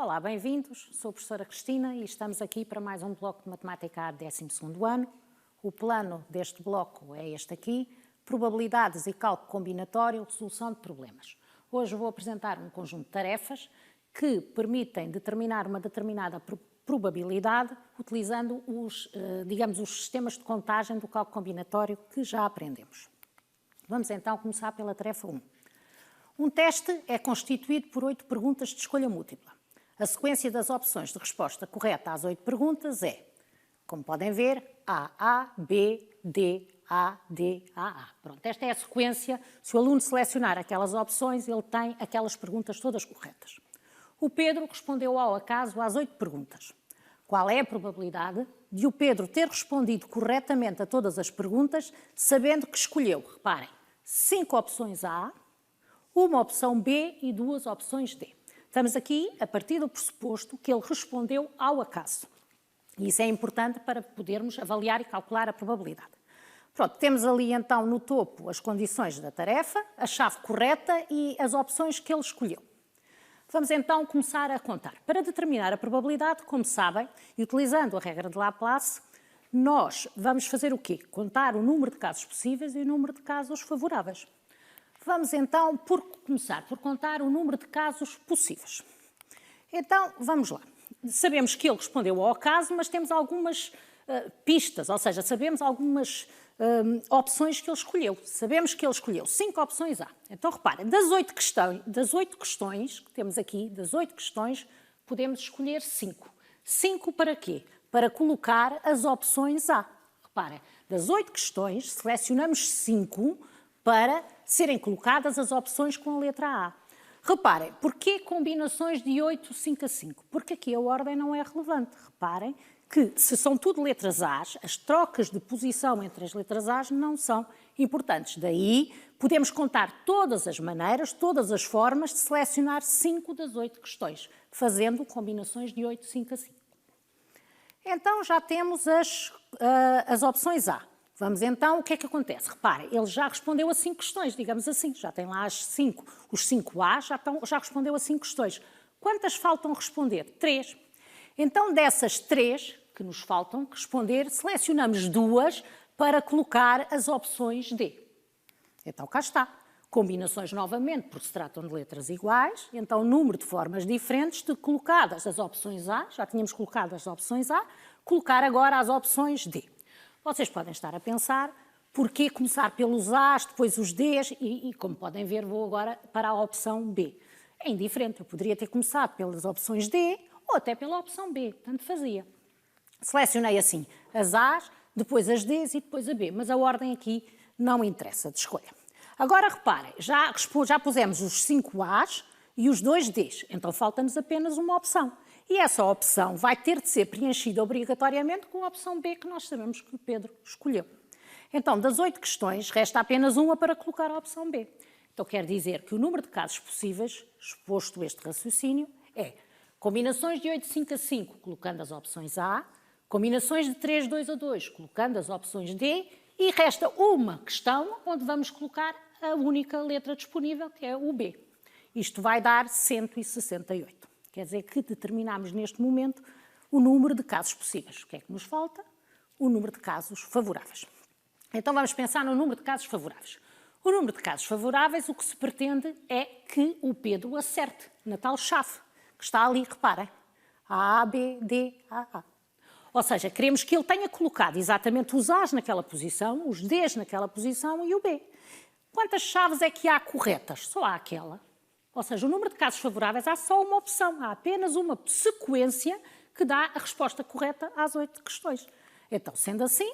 Olá, bem-vindos. Sou a professora Cristina e estamos aqui para mais um bloco de Matemática A de 12º ano. O plano deste bloco é este aqui, probabilidades e cálculo combinatório, resolução de problemas. Hoje vou apresentar um conjunto de tarefas que permitem determinar uma determinada probabilidade utilizando os sistemas de contagem do cálculo combinatório que já aprendemos. Vamos então começar pela tarefa 1. Um teste é constituído por 8 perguntas de escolha múltipla. A sequência das opções de resposta correta às 8 perguntas é, como podem ver, A, B, D, A, D, A. Pronto, esta é a sequência. Se o aluno selecionar aquelas opções, ele tem aquelas perguntas todas corretas. O Pedro respondeu ao acaso às 8 perguntas. Qual é a probabilidade de o Pedro ter respondido corretamente a todas as perguntas, sabendo que escolheu, reparem, 5 opções A, uma opção B e 2 opções D. Estamos aqui a partir do pressuposto que ele respondeu ao acaso. E isso é importante para podermos avaliar e calcular a probabilidade. Pronto, temos ali então no topo as condições da tarefa, a chave correta e as opções que ele escolheu. Vamos então começar a contar. Para determinar a probabilidade, como sabem, e utilizando a regra de Laplace, nós vamos fazer o quê? Contar o número de casos possíveis e o número de casos favoráveis. Vamos então começar por contar o número de casos possíveis. Então, vamos lá. Sabemos que ele respondeu ao acaso, mas temos algumas pistas, ou seja, sabemos algumas opções que ele escolheu. Sabemos que ele escolheu 5 opções A. Então, reparem, das 8 questões que temos aqui, das 8 questões, podemos escolher 5. 5 para quê? Para colocar as opções A. Reparem, das 8 questões, selecionamos 5 para serem colocadas as opções com a letra A. Reparem, porquê combinações de 8, 5 a 5? Porque aqui a ordem não é relevante. Reparem que, se são tudo letras A, as trocas de posição entre as letras A não são importantes. Daí, podemos contar todas as maneiras, todas as formas de selecionar 5 das 8 questões, fazendo combinações de 8, 5 a 5. Então, já temos as opções A. Vamos então, o que é que acontece? Reparem, ele já respondeu a 5 questões, digamos assim, já tem lá as 5. Os 5A já respondeu a 5 questões. Quantas faltam responder? 3. Então, dessas 3 que nos faltam responder, selecionamos 2 para colocar as opções D. Então, cá está. Combinações novamente, porque se tratam de letras iguais, então número de formas diferentes de colocadas as opções A, já tínhamos colocado as opções A, colocar agora as opções D. Vocês podem estar a pensar, porquê começar pelos A's, depois os D's, e como podem ver, vou agora para a opção B. É indiferente, eu poderia ter começado pelas opções D ou até pela opção B, tanto fazia. Selecionei assim as A's, depois as D's e depois a B, mas a ordem aqui não interessa de escolha. Agora reparem, já pusemos os 5 A's e os 2 D's, então falta-nos apenas uma opção. E essa opção vai ter de ser preenchida obrigatoriamente com a opção B que nós sabemos que o Pedro escolheu. Então, das 8 questões, resta apenas uma para colocar a opção B. Então, quer dizer que o número de casos possíveis, exposto este raciocínio, é combinações de 8, 5 a 5, colocando as opções A, combinações de 3, 2 a 2, colocando as opções D, e resta uma questão onde vamos colocar a única letra disponível, que é o B. Isto vai dar 168. Quer dizer que determinamos neste momento o número de casos possíveis. O que é que nos falta? O número de casos favoráveis. Então vamos pensar no número de casos favoráveis. O número de casos favoráveis, o que se pretende é que o Pedro acerte na tal chave, que está ali, reparem. A, B, D, A. Ou seja, queremos que ele tenha colocado exatamente os A's naquela posição, os D's naquela posição e o B. Quantas chaves é que há corretas? Só há aquela. Ou seja, o número de casos favoráveis há só uma opção, há apenas uma sequência que dá a resposta correta às 8 questões. Então, sendo assim,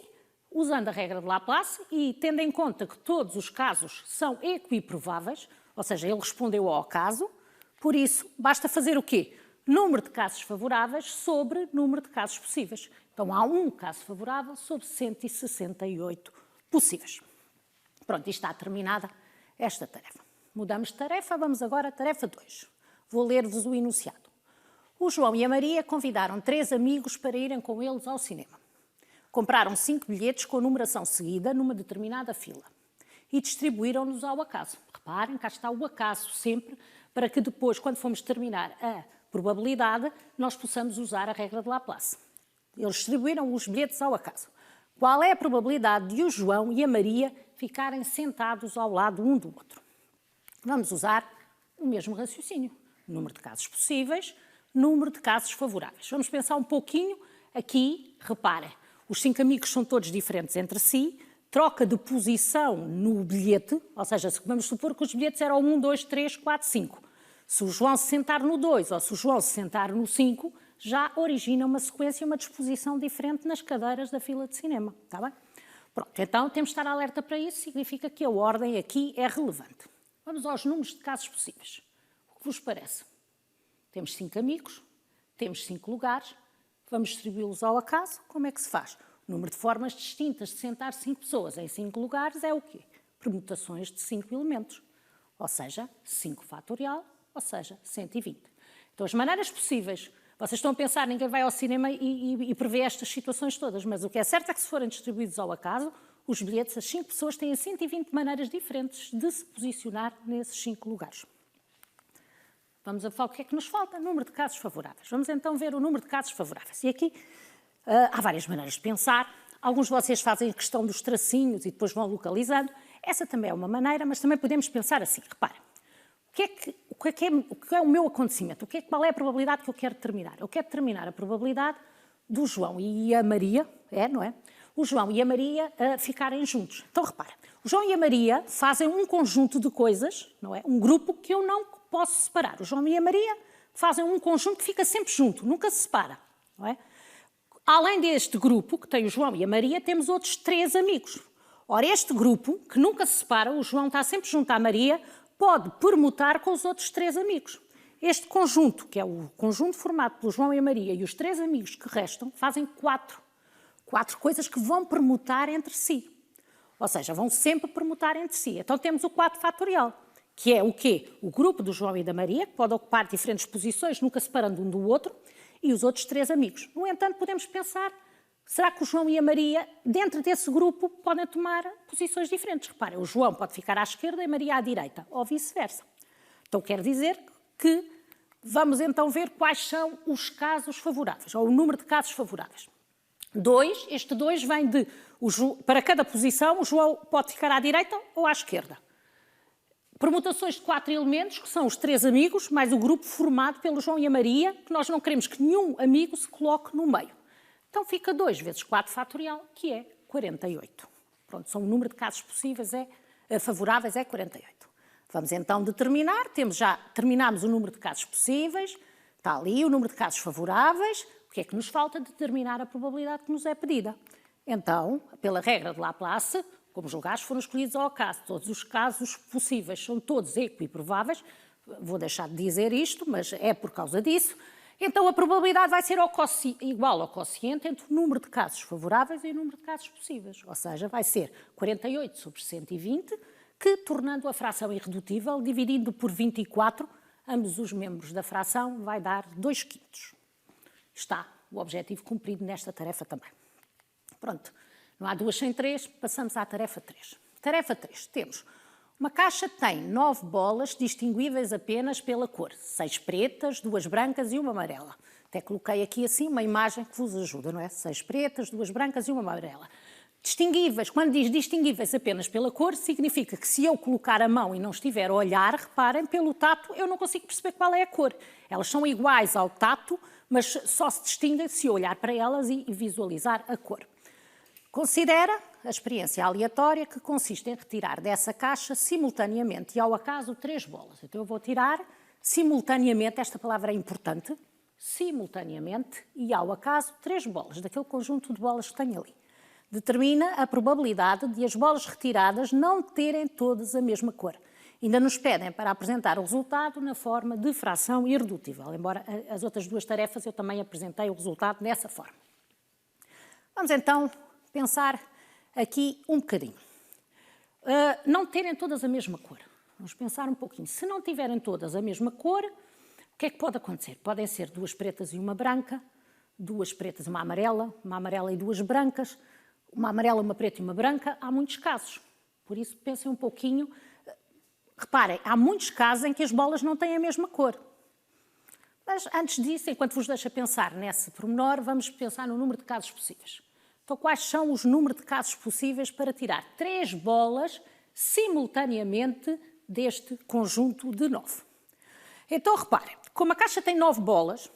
usando a regra de Laplace e tendo em conta que todos os casos são equiprováveis, ou seja, ele respondeu ao acaso, por isso, basta fazer o quê? Número de casos favoráveis sobre número de casos possíveis. Então, há um caso favorável sobre 168 possíveis. Pronto, e está terminada esta tarefa. Mudamos de tarefa, vamos agora à tarefa 2. Vou ler-vos o enunciado. O João e a Maria convidaram 3 amigos para irem com eles ao cinema. Compraram 5 bilhetes com numeração seguida numa determinada fila e distribuíram-nos ao acaso. Reparem, cá está o acaso sempre, para que depois, quando formos terminar a probabilidade, nós possamos usar a regra de Laplace. Eles distribuíram os bilhetes ao acaso. Qual é a probabilidade de o João e a Maria ficarem sentados ao lado um do outro? Vamos usar o mesmo raciocínio. Número de casos possíveis, número de casos favoráveis. Vamos pensar um pouquinho aqui, reparem, os 5 amigos são todos diferentes entre si, troca de posição no bilhete, ou seja, vamos supor que os bilhetes eram 1, 2, 3, 4, 5. Se o João se sentar no 2 ou se o João se sentar no 5, já origina uma sequência, uma disposição diferente nas cadeiras da fila de cinema, está bem? Pronto, então temos de estar alerta para isso, significa que a ordem aqui é relevante. Vamos aos números de casos possíveis. O que vos parece? Temos 5 amigos, temos 5 lugares, vamos distribuí-los ao acaso, como é que se faz? O número de formas distintas de sentar 5 pessoas em 5 lugares é o quê? Permutações de 5 elementos, ou seja, 5 fatorial, ou seja, 120. Então, as maneiras possíveis, vocês estão a pensar, ninguém vai ao cinema e prevê estas situações todas, mas o que é certo é que se forem distribuídos ao acaso, os bilhetes, as 5 pessoas têm 120 maneiras diferentes de se posicionar nesses 5 lugares. Vamos a falar o que é que nos falta? Número de casos favoráveis. Vamos então ver o número de casos favoráveis. E aqui há várias maneiras de pensar. Alguns de vocês fazem a questão dos tracinhos e depois vão localizando. Essa também é uma maneira, mas também podemos pensar assim. Reparem, o que é o meu acontecimento? Qual é a probabilidade que eu quero determinar? Eu quero determinar a probabilidade do João e a Maria, não é? O João e a Maria ficarem juntos. Então, reparem, o João e a Maria fazem um conjunto de coisas, não é? Um grupo que eu não posso separar. O João e a Maria fazem um conjunto que fica sempre junto, nunca se separa, não é? Além deste grupo, que tem o João e a Maria, temos outros 3 amigos. Ora, este grupo, que nunca se separa, o João está sempre junto à Maria, pode permutar com os outros 3 amigos. Este conjunto, que é o conjunto formado pelo João e a Maria e os 3 amigos que restam, fazem 4 coisas que vão permutar entre si. Ou seja, vão sempre permutar entre si. Então temos o 4 fatorial, que é o quê? O grupo do João e da Maria, que pode ocupar diferentes posições, nunca separando um do outro, e os outros 3 amigos. No entanto, podemos pensar, será que o João e a Maria, dentro desse grupo, podem tomar posições diferentes? Reparem, o João pode ficar à esquerda e a Maria à direita, ou vice-versa. Então quer dizer que vamos então ver quais são os casos favoráveis, ou o número de casos favoráveis. 2, este 2 vem de, para cada posição, o João pode ficar à direita ou à esquerda. Permutações de 4 elementos, que são os 3 amigos, mais o grupo formado pelo João e a Maria, que nós não queremos que nenhum amigo se coloque no meio. Então fica 2 vezes 4 fatorial, que é 48. Pronto, são o número de casos possíveis, favoráveis é 48. Vamos então determinar, terminámos o número de casos possíveis, está ali o número de casos favoráveis. O que é que nos falta? Determinar a probabilidade que nos é pedida. Então, pela regra de Laplace, como os lugares foram escolhidos ao acaso, todos os casos possíveis são todos equiprováveis, vou deixar de dizer isto, mas é por causa disso, então a probabilidade vai ser igual ao quociente entre o número de casos favoráveis e o número de casos possíveis, ou seja, vai ser 48 sobre 120, que, tornando a fração irredutível, dividindo por 24, ambos os membros da fração vai dar 2/5. Está o objetivo cumprido nesta tarefa também. Pronto, não há 2 sem 3, passamos à tarefa 3. Tarefa 3, temos uma caixa que tem 9 bolas distinguíveis apenas pela cor, 6 pretas, 2 brancas e uma amarela. Até coloquei aqui assim uma imagem que vos ajuda, não é? 6 pretas, 2 brancas e uma amarela. Distinguíveis, quando diz distinguíveis apenas pela cor, significa que se eu colocar a mão e não estiver a olhar, reparem, pelo tato eu não consigo perceber qual é a cor. Elas são iguais ao tato, mas só se distinguem se eu olhar para elas e visualizar a cor. Considera a experiência aleatória que consiste em retirar dessa caixa simultaneamente e ao acaso 3 bolas. Então eu vou tirar simultaneamente, esta palavra é importante, simultaneamente e ao acaso 3 bolas, daquele conjunto de bolas que tenho ali. Determina a probabilidade de as bolas retiradas não terem todas a mesma cor. Ainda nos pedem para apresentar o resultado na forma de fração irredutível, embora as outras 2 tarefas eu também apresentei o resultado nessa forma. Vamos então pensar aqui um bocadinho. Não terem todas a mesma cor. Vamos pensar um pouquinho. Se não tiverem todas a mesma cor, o que é que pode acontecer? Podem ser 2 pretas e uma branca, 2 pretas e uma amarela e 2 brancas, uma amarela, uma preta e uma branca. Há muitos casos. Por isso, pensem um pouquinho. Reparem, há muitos casos em que as bolas não têm a mesma cor. Mas antes disso, enquanto vos deixa pensar nesse pormenor, vamos pensar no número de casos possíveis. Então, quais são os números de casos possíveis para tirar 3 bolas simultaneamente deste conjunto de 9? Então, reparem, como a caixa tem 9 bolas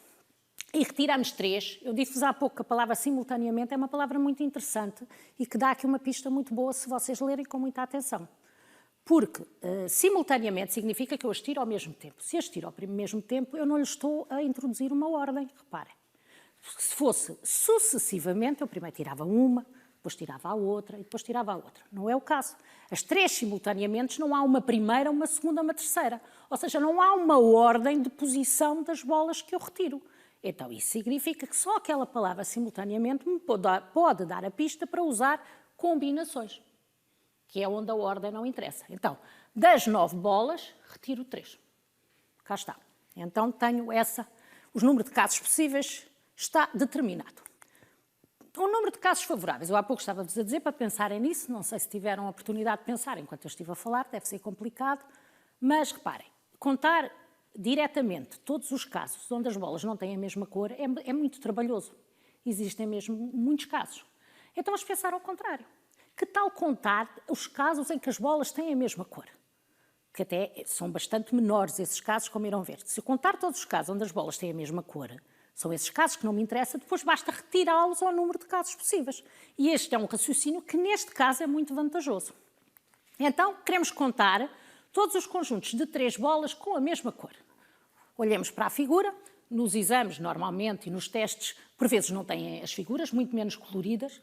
e retiramos 3, eu disse-vos há pouco que a palavra simultaneamente é uma palavra muito interessante e que dá aqui uma pista muito boa se vocês lerem com muita atenção. Porque simultaneamente significa que eu as tiro ao mesmo tempo. Se as tiro ao mesmo tempo, eu não lhe estou a introduzir uma ordem, reparem. Se fosse sucessivamente, eu primeiro tirava uma, depois tirava a outra e depois tirava a outra. Não é o caso. As 3 simultaneamente não há uma primeira, uma segunda, uma terceira. Ou seja, não há uma ordem de posição das bolas que eu retiro. Então, isso significa que só aquela palavra simultaneamente me pode dar a pista para usar combinações, que é onde a ordem não interessa. Então, das 9 bolas, retiro 3. Cá está. Então, tenho os números de casos possíveis está determinado. O número de casos favoráveis, eu há pouco estava-vos a dizer para pensarem nisso, não sei se tiveram a oportunidade de pensar enquanto eu estive a falar, deve ser complicado, mas reparem, contar diretamente todos os casos onde as bolas não têm a mesma cor é muito trabalhoso. Existem mesmo muitos casos. Então vamos pensar ao contrário. Que tal contar os casos em que as bolas têm a mesma cor? Que até são bastante menores esses casos, como irão ver. Se eu contar todos os casos onde as bolas têm a mesma cor, são esses casos que não me interessam, depois basta retirá-los ao número de casos possíveis. E este é um raciocínio que, neste caso, é muito vantajoso. Então, queremos contar todos os conjuntos de 3 bolas com a mesma cor. Olhemos para a figura. Nos exames, normalmente, e nos testes, por vezes não têm as figuras, muito menos coloridas.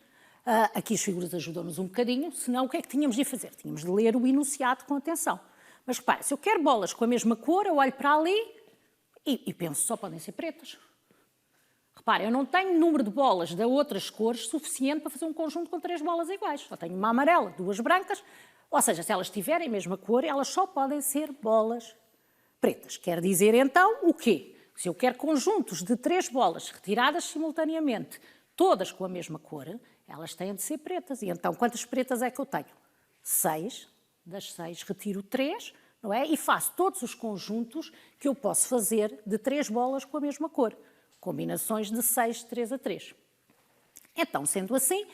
Aqui as figuras ajudam-nos um bocadinho, senão o que é que tínhamos de fazer? Tínhamos de ler o enunciado com atenção. Mas repare, se eu quero bolas com a mesma cor, eu olho para ali e penso, só podem ser pretas. Repare, eu não tenho número de bolas de outras cores suficiente para fazer um conjunto com 3 bolas iguais. Só tenho uma amarela, 2 brancas, ou seja, se elas tiverem a mesma cor, elas só podem ser bolas pretas. Quer dizer, então, o quê? Se eu quero conjuntos de 3 bolas retiradas simultaneamente, todas com a mesma cor, elas têm de ser pretas. E então, quantas pretas é que eu tenho? 6. Das 6 retiro 3, não é? E faço todos os conjuntos que eu posso fazer de 3 bolas com a mesma cor. Combinações de 6, 3 a 3. Então, sendo assim,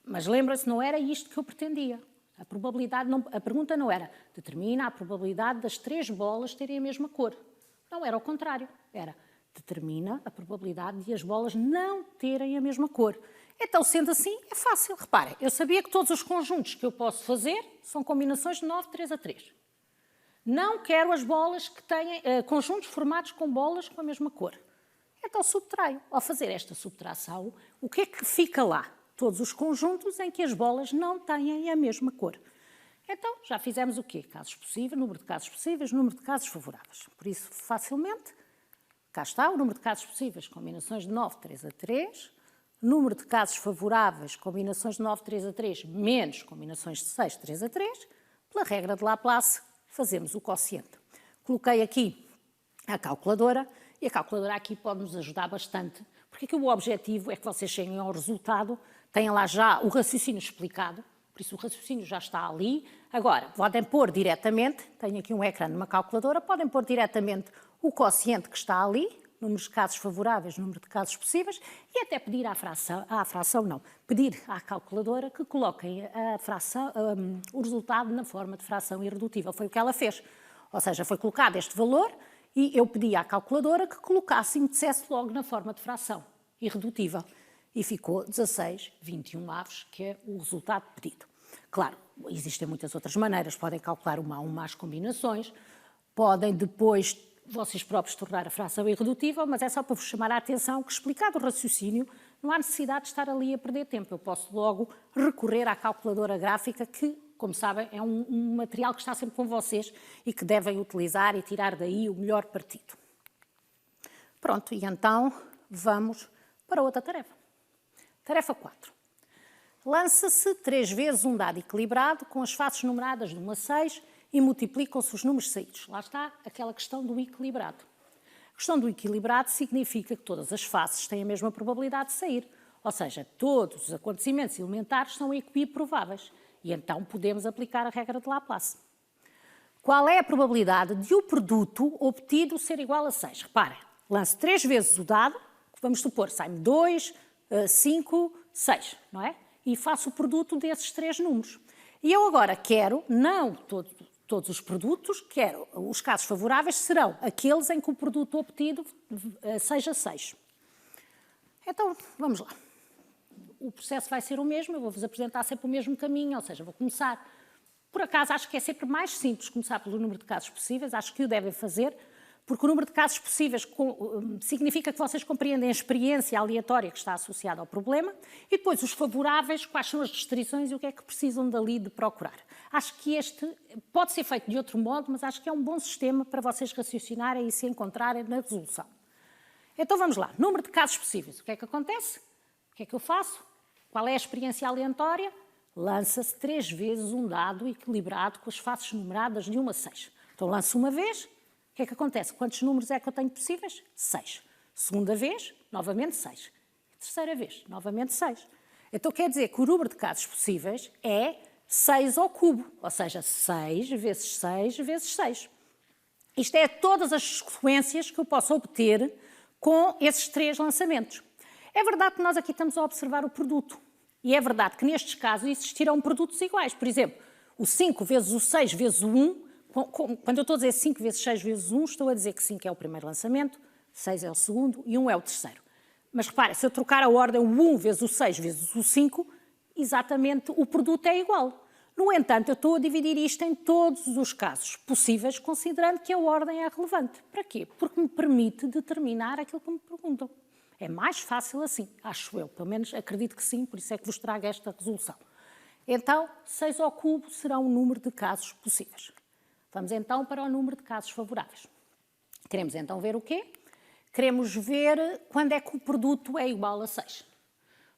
mas lembra-se, não era isto que eu pretendia. A pergunta não era, determina a probabilidade das 3 bolas terem a mesma cor. Não, era ao contrário. Era, determina a probabilidade de as bolas não terem a mesma cor. Então, sendo assim, é fácil. Reparem, eu sabia que todos os conjuntos que eu posso fazer são combinações de 9, 3 a 3. Não quero as bolas que têm conjuntos formados com bolas com a mesma cor. Então, subtraio. Ao fazer esta subtração, o que é que fica lá? Todos os conjuntos em que as bolas não têm a mesma cor. Então, já fizemos o quê? Casos possíveis, número de casos possíveis, número de casos favoráveis. Por isso, facilmente, cá está o número de casos possíveis, combinações de 9, 3 a 3. Número de casos favoráveis, combinações de 9, 3 a 3, menos combinações de 6, 3 a 3. Pela regra de Laplace, fazemos o quociente. Coloquei aqui a calculadora e a calculadora aqui pode nos ajudar bastante, porque aqui o objetivo é que vocês cheguem ao resultado, tenham lá já o raciocínio explicado, por isso o raciocínio já está ali. Agora, podem pôr diretamente, tenho aqui um ecrã numa calculadora, podem pôr diretamente o quociente que está ali, número de casos favoráveis, número de casos possíveis, e até pedir pedir à calculadora que coloquem o resultado na forma de fração irredutível. Foi o que ela fez. Ou seja, foi colocado este valor e eu pedi à calculadora que colocasse e me dissesse logo na forma de fração irredutível. E ficou 16/21, que é o resultado pedido. Claro, existem muitas outras maneiras. Podem calcular uma a uma as combinações, podem depois vocês próprios tornar a fração irredutível, mas é só para vos chamar a atenção que, explicado o raciocínio, não há necessidade de estar ali a perder tempo. Eu posso logo recorrer à calculadora gráfica, que, como sabem, é um material que está sempre com vocês e que devem utilizar e tirar daí o melhor partido. Pronto, e então vamos para outra tarefa. Tarefa 4. Lança-se 3 vezes um dado equilibrado com as faces numeradas de 1 a 6 e multiplicam-se os números saídos. Lá está aquela questão do equilibrado. A questão do equilibrado significa que todas as faces têm a mesma probabilidade de sair. Ou seja, todos os acontecimentos elementares são equiprováveis. E então podemos aplicar a regra de Laplace. Qual é a probabilidade de o produto obtido ser igual a 6? Reparem, Lanço 3 vezes o dado, vamos supor, sai-me 2, 5, 6, não é? E faço o produto desses 3 números. E eu agora quero, não todos os produtos, quero, os casos favoráveis serão aqueles em que o produto obtido seja 6. Então, vamos lá. O processo vai ser o mesmo, eu vou-vos apresentar sempre o mesmo caminho, ou seja, vou começar. Por acaso, acho que é sempre mais simples começar pelo número de casos possíveis, acho que o devem fazer, porque o número de casos possíveis significa que vocês compreendem a experiência aleatória que está associada ao problema e depois os favoráveis, quais são as restrições e o que é que precisam dali de procurar. Acho que este pode ser feito de outro modo, mas acho que é um bom sistema para vocês raciocinarem e se encontrarem na resolução. Então vamos lá, número de casos possíveis. O que é que acontece? O que é que eu faço? Qual é a experiência aleatória? Lança-se 3 vezes um dado equilibrado com as faces numeradas de 1 a 6. Então lanço uma vez. O que é que acontece? Quantos números é que eu tenho possíveis? 6. Segunda vez, novamente 6. Terceira vez, novamente 6. Então quer dizer que o número de casos possíveis é 6 ao cubo, ou seja, 6 vezes 6 vezes 6. Isto é todas as sequências que eu posso obter com esses 3 lançamentos. É verdade que nós aqui estamos a observar o produto. E é verdade que nestes casos existirão produtos iguais. Por exemplo, o 5 vezes o 6 vezes o 1. Quando eu estou a dizer 5 vezes 6 vezes 1, estou a dizer que 5 é o primeiro lançamento, 6 é o segundo e 1 é o terceiro. Mas repare, se eu trocar a ordem, o 1 vezes o 6 vezes o 5, exatamente o produto é igual. No entanto, eu estou a dividir isto em todos os casos possíveis, considerando que a ordem é relevante. Para quê? Porque me permite determinar aquilo que me perguntam. É mais fácil assim, acho eu. Pelo menos acredito que sim, por isso é que vos trago esta resolução. Então, 6 ao cubo será o número de casos possíveis. Vamos então para o número de casos favoráveis. Queremos então ver o quê? Queremos ver quando é que o produto é igual a 6.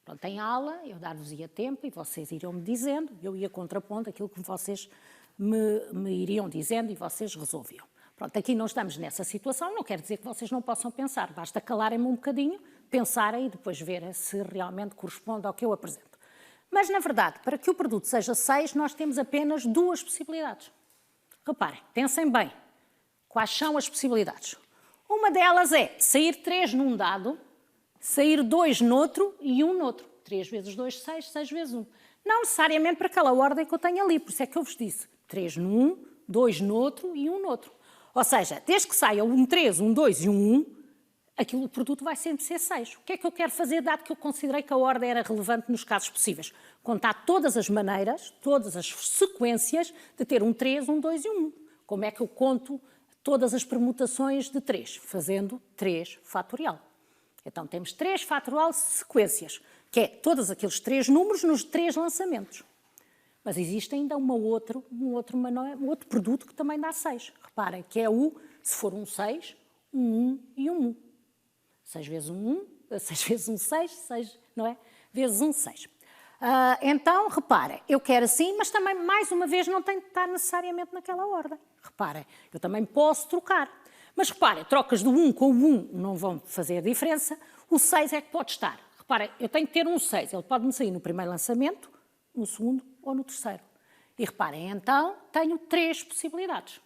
Pronto, em aula eu dar-vos-ia tempo e vocês iriam-me dizendo, eu ia contrapondo aquilo que vocês me iriam dizendo e vocês resolviam. Pronto, aqui não estamos nessa situação, não quer dizer que vocês não possam pensar, basta calarem-me um bocadinho, pensarem e depois verem se realmente corresponde ao que eu apresento. Mas, na verdade, para que o produto seja 6, nós temos apenas 2 possibilidades. Reparem, pensem bem, quais são as possibilidades? Uma delas é sair 3 num dado, sair 2 noutro e 1 noutro. 3 vezes 2, 6, 6 vezes 1. Não necessariamente para aquela ordem que eu tenho ali, por isso é que eu vos disse. 3 num, 2 noutro e 1 noutro. Ou seja, desde que saia um 3, um 2 e um 1, o produto vai sempre ser 6. O que é que eu quero fazer, dado que eu considerei que a ordem era relevante nos casos possíveis? Contar todas as maneiras, todas as sequências de ter um 3, um 2 e um 1. Como é que eu conto todas as permutações de 3? Fazendo 3 fatorial. Então temos 3 fatorial sequências, que é todos aqueles 3 números nos 3 lançamentos. Mas existe ainda um outro produto que também dá 6. Reparem, que é se for um 6, um 1 e um 1. 6 vezes um 1, 6 vezes um 6, 6, não é? Vezes um 6. Então, reparem, eu quero assim, mas também, mais uma vez, não tem de estar necessariamente naquela ordem. Reparem, eu também posso trocar. Mas reparem, trocas do 1 com o 1 não vão fazer diferença. O 6 é que pode estar. Reparem, eu tenho que ter um 6. Ele pode-me sair no primeiro lançamento, no segundo ou no terceiro. E reparem, então, tenho 3 possibilidades.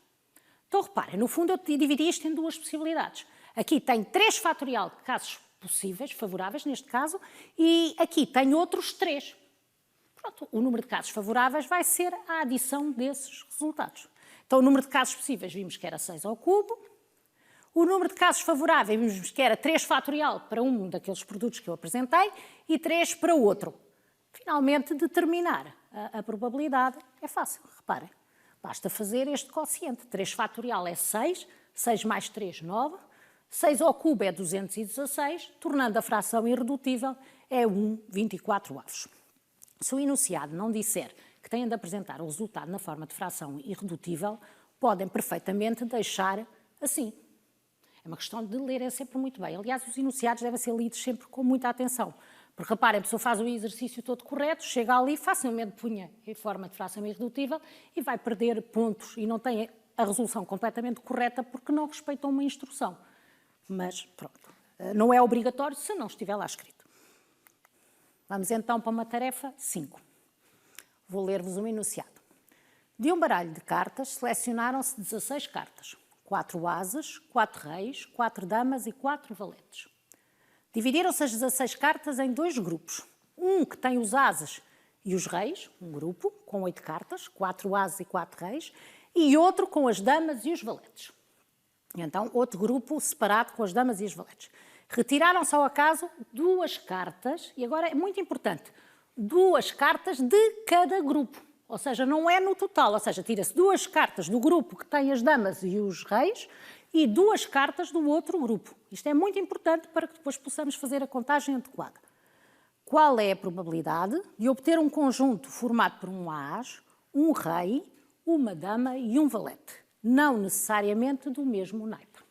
Então, reparem, no fundo eu dividi isto em 2 possibilidades. Aqui tenho 3 fatorial de casos possíveis, favoráveis neste caso, e aqui tenho outros 3. Pronto, o número de casos favoráveis vai ser a adição desses resultados. Então, o número de casos possíveis vimos que era 6 ao cubo. O número de casos favoráveis vimos que era 3 fatorial para um daqueles produtos que eu apresentei e 3 para o outro. Finalmente, determinar a probabilidade é fácil. Reparem, basta fazer este quociente. 3 fatorial é 6, 6 mais 3, 9. 6 ao cubo é 216, tornando a fração irredutível é 1/24 avos. Se o enunciado não disser que têm de apresentar o resultado na forma de fração irredutível, podem perfeitamente deixar assim. É uma questão de lerem sempre muito bem. Aliás, os enunciados devem ser lidos sempre com muita atenção. Porque reparem, a pessoa faz o exercício todo correto, chega ali, facilmente punha em forma de fração irredutível e vai perder pontos e não tem a resolução completamente correta porque não respeitou uma instrução. Mas, pronto, não é obrigatório se não estiver lá escrito. Vamos então para uma tarefa 5. Vou ler-vos um enunciado. De um baralho de cartas, selecionaram-se 16 cartas. 4 ases, 4 reis, 4 damas e 4 valetes. Dividiram-se as 16 cartas em 2 grupos. Um que tem os ases e os reis, um grupo, com 8 cartas, 4 ases e 4 reis, e outro com as damas e os valetes. Então, outro grupo separado com as damas e os valetes. Retiraram-se ao acaso 2 cartas, e agora é muito importante, 2 cartas de cada grupo. Ou seja, não é no total, ou seja, tira-se 2 cartas do grupo que tem as damas e os reis e 2 cartas do outro grupo. Isto é muito importante para que depois possamos fazer a contagem adequada. Qual é a probabilidade de obter um conjunto formado por um as, um rei, uma dama e um valete? Não necessariamente do mesmo naipe.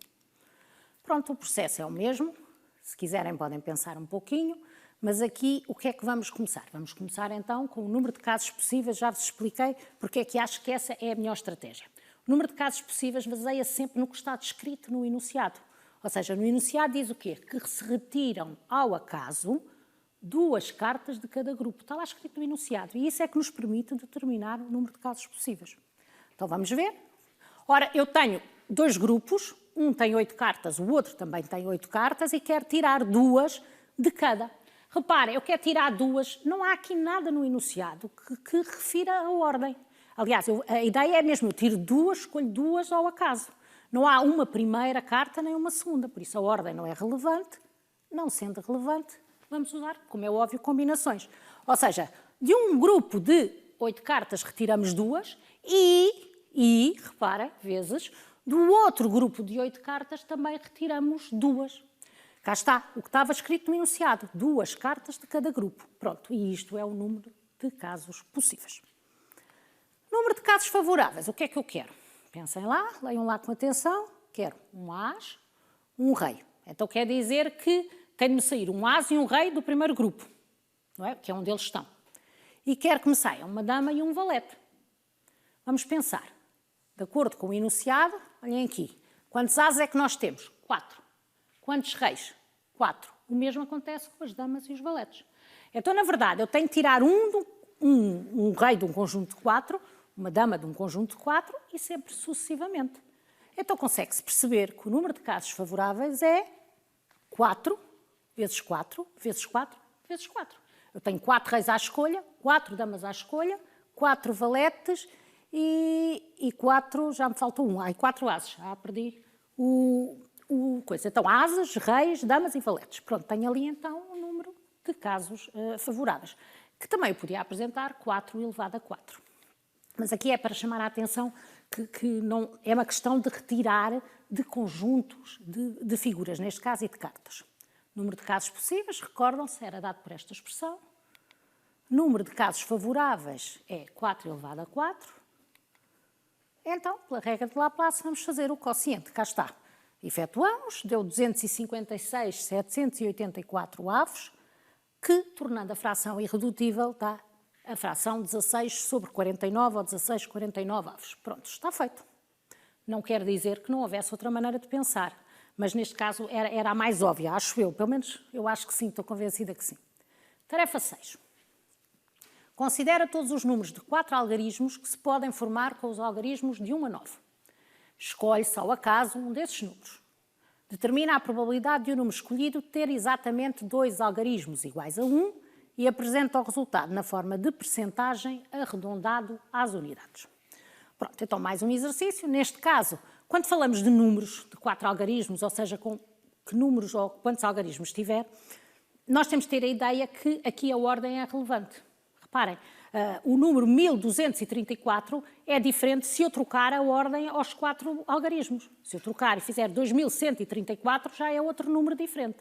Pronto, o processo é o mesmo. Se quiserem podem pensar um pouquinho. Mas aqui, o que é que vamos começar? Vamos começar então com o número de casos possíveis, já vos expliquei porque é que acho que essa é a melhor estratégia. O número de casos possíveis baseia-se sempre no que está descrito no enunciado. Ou seja, no enunciado diz o quê? Que se retiram ao acaso 2 cartas de cada grupo. Está lá escrito no enunciado e isso é que nos permite determinar o número de casos possíveis. Então vamos ver. Ora, eu tenho 2 grupos, um tem 8 cartas, o outro também tem 8 cartas e quero tirar 2 de cada. Reparem, eu quero tirar 2, não há aqui nada no enunciado que refira a ordem. Aliás, a ideia é mesmo, eu tiro 2, escolho 2 ao acaso. Não há uma primeira carta nem uma segunda, por isso a ordem não é relevante. Não sendo relevante, vamos usar, como é óbvio, combinações. Ou seja, de um grupo de 8 cartas retiramos 2 e reparem, vezes, do outro grupo de 8 cartas também retiramos 2. Cá está, o que estava escrito no enunciado, 2 cartas de cada grupo. Pronto, e isto é o número de casos possíveis. Número de casos favoráveis, o que é que eu quero? Pensem lá, leiam lá com atenção. Quero um as, um rei. Então quer dizer que tem de me sair um as e um rei do primeiro grupo, não é? Que é onde eles estão. E quero que me saiam uma dama e um valete. Vamos pensar. De acordo com o enunciado, olhem aqui. Quantos ases é que nós temos? 4. Quantos reis? 4. O mesmo acontece com as damas e os valetes. Então, na verdade, eu tenho que tirar um rei de um conjunto de 4, uma dama de um conjunto de 4 e sempre sucessivamente. Então, consegue-se perceber que o número de casos favoráveis é 4 vezes 4 vezes 4 vezes 4. Eu tenho 4 reis à escolha, 4 damas à escolha, 4 valetes e 4, já me faltou um, 4 ases. Perdi coisa. Então, ases, reis, damas e valetes. Pronto, tenho ali então um número de casos favoráveis, que também eu podia apresentar 4 elevado a 4. Mas aqui é para chamar a atenção que não é uma questão de retirar de conjuntos de figuras, neste caso, e de cartas. Número de casos possíveis, recordam-se, era dado por esta expressão. Número de casos favoráveis é 4 elevado a 4. Então, pela regra de Laplace, vamos fazer o quociente. Cá está. Efetuamos, deu 256.784 avos, que, tornando a fração irredutível, dá a fração 16 sobre 49 ou 16,49 avos. Pronto, está feito. Não quer dizer que não houvesse outra maneira de pensar, mas neste caso era a mais óbvia, acho eu. Pelo menos eu acho que sim, estou convencida que sim. Tarefa 6. Considera todos os números de 4 algarismos que se podem formar com os algarismos de 1 a 9. Escolhe-se ao acaso um desses números. Determina a probabilidade de o número escolhido ter exatamente 2 algarismos iguais a 1 e apresenta o resultado na forma de percentagem arredondado às unidades. Pronto, então mais um exercício. Neste caso, quando falamos de números, de 4 algarismos, ou seja, com que números ou quantos algarismos tiver, nós temos de ter a ideia que aqui a ordem é relevante. Reparem, o número 1234 é diferente se eu trocar a ordem aos 4 algarismos. Se eu trocar e fizer 2134, já é outro número diferente.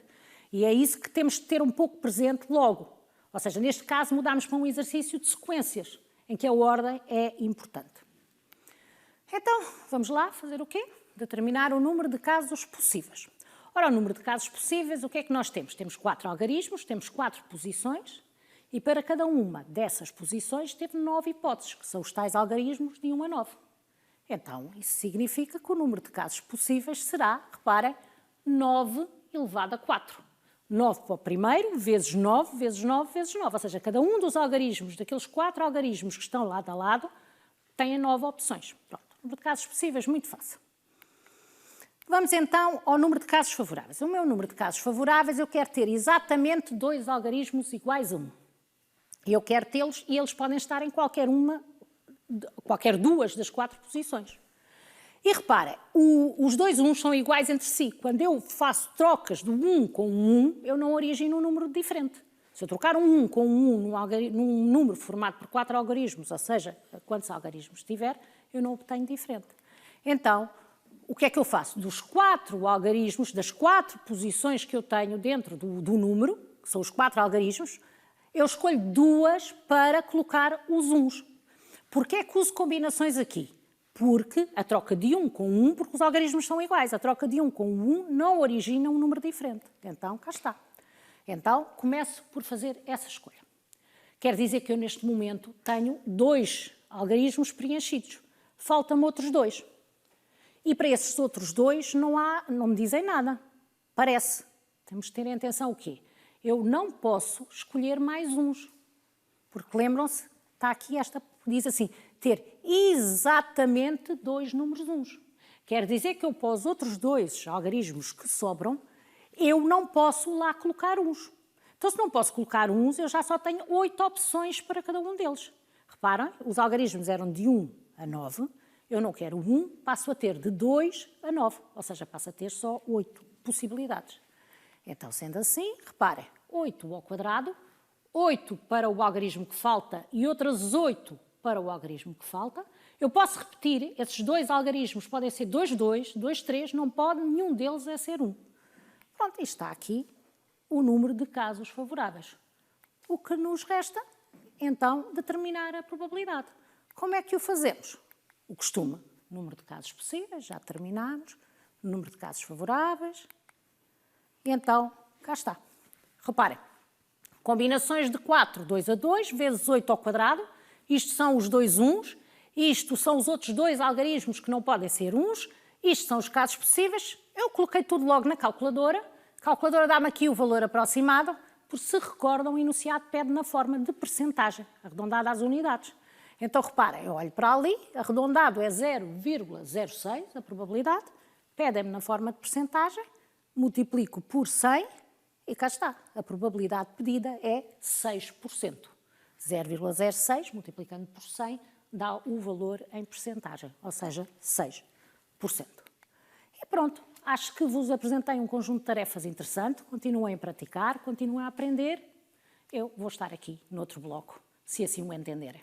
E é isso que temos de ter um pouco presente logo. Ou seja, neste caso mudamos para um exercício de sequências, em que a ordem é importante. Então, vamos lá fazer o quê? Determinar o número de casos possíveis. Ora, o número de casos possíveis, o que é que nós temos? Temos 4 algarismos, temos 4 posições, e para cada uma dessas posições teve 9 hipóteses, que são os tais algarismos de 1 a 9. Então, isso significa que o número de casos possíveis será, reparem, 9 elevado a 4. 9 para o primeiro, vezes 9, vezes 9, vezes 9. Ou seja, cada um dos algarismos, daqueles 4 algarismos que estão lado a lado, tem 9 opções. Pronto, número de casos possíveis, muito fácil. Vamos então ao número de casos favoráveis. O meu número de casos favoráveis, eu quero ter exatamente 2 algarismos iguais a 1. Eu quero tê-los e eles podem estar em qualquer duas das 4 posições. E reparem, os dois 1s são iguais entre si. Quando eu faço trocas do 1 com 1, eu não origino um número diferente. Se eu trocar um 1 com um 1 num número formado por 4 algarismos, ou seja, quantos algarismos tiver, eu não obtenho diferente. Então, o que é que eu faço? Dos 4 algarismos, das 4 posições que eu tenho dentro do número, que são os 4 algarismos, eu escolho 2 para colocar os 1s. Porquê é que uso combinações aqui? Porque a troca de 1 com 1, porque os algarismos são iguais, a troca de 1 com 1 não origina um número diferente. Então, cá está. Então, começo por fazer essa escolha. Quer dizer que eu, neste momento, tenho 2 algarismos preenchidos. Faltam-me outros 2. E para esses outros 2 não me dizem nada. Parece. Temos de ter em atenção o quê? Eu não posso escolher mais uns. Porque lembram-se, está aqui diz assim, ter exatamente 2 números 1s. Quer dizer que eu, para os outros 2 algarismos que sobram, eu não posso lá colocar 1s. Então, se não posso colocar 1s, eu já só tenho 8 opções para cada um deles. Reparem, os algarismos eram de 1 a 9. Eu não quero 1, passo a ter de 2 a 9. Ou seja, passo a ter só 8 possibilidades. Então, sendo assim, reparem, 8 ao quadrado, 8 para o algarismo que falta e outras 8 para o algarismo que falta. Eu posso repetir, esses 2 algarismos podem ser 2, 2, 2, 3, não pode nenhum deles é ser 1. Pronto, e está aqui o número de casos favoráveis. O que nos resta, então, determinar a probabilidade. Como é que o fazemos? O costume, número de casos possíveis, já determinamos, número de casos favoráveis, e então, cá está. Reparem, combinações de 4, 2 a 2, vezes 8 ao quadrado, isto são os 2 1s, isto são os outros 2 algarismos que não podem ser 1s, isto são os casos possíveis. Eu coloquei tudo logo na calculadora. A calculadora dá-me aqui o valor aproximado, por se recordam, o enunciado pede na forma de percentagem, arredondada às unidades. Então, reparem, eu olho para ali, arredondado é 0,06, a probabilidade, pedem-me na forma de percentagem, multiplico por 100 e cá está. A probabilidade pedida é 6%. 0,06 multiplicando por 100 dá o valor em percentagem, ou seja, 6%. E pronto, acho que vos apresentei um conjunto de tarefas interessante. Continuem a praticar, continuem a aprender. Eu vou estar aqui no outro bloco, se assim o entenderem.